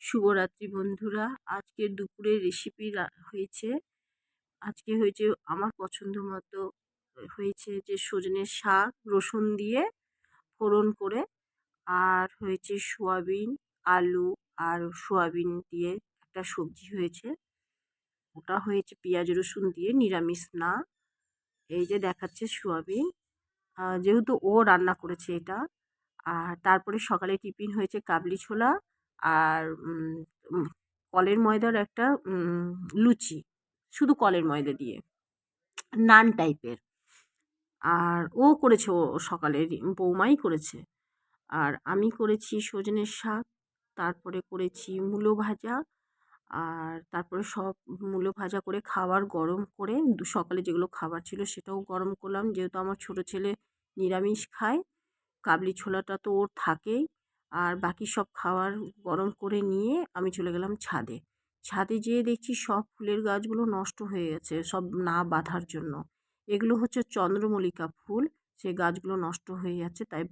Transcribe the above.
শুভরাত্রি বন্ধুরা। আজকে দুপুরের রেসিপি হয়েছে। আজকে হয়েছে আমার পছন্দ মতো হয়েছে যে সজনের শাক রসুন দিয়ে ফোড়ন করে, আর হয়েছে সোয়াবিন, আলু আর সোয়াবিন দিয়ে একটা সবজি হয়েছে। ওটা হয়েছে পেঁয়াজ রসুন দিয়ে, নিরামিষ না। এই যে দেখাচ্ছে সোয়াবিন, যেহেতু ও রান্না করেছে এটা। আর তারপরে সকালে টিফিন হয়েছে কাবলি ছোলা আর কলের ময়দার একটা লুচি, শুধু কলের ময়দা দিয়ে নান টাইপের। আর ও করেছে, ও সকালে বৌমাই করেছে। আর আমি করেছি সজনের শাক, তারপরে করেছি মূলো ভাজা। আর তারপরে সব মূলো ভাজা করে খাবার গরম করে সকালে যেগুলো খাবার ছিল সেটাও গরম করলাম, যেহেতু আমার ছোট ছেলে নিরামিষ খায়। কাবলি ছোলাটা তো ওর থাকেই। আর বাকি সব খাবার গরম করে নিয়ে আমি চলে গেলাম ছাদে। ছাদে যেয়ে দেখছি সব ফুলের গাছগুলো নষ্ট হয়ে গেছে, সব না বাঁধার জন্য। এগুলো হচ্ছে চন্দ্রমল্লিকা ফুল, সেই গাছগুলো নষ্ট হয়ে যাচ্ছে, তাই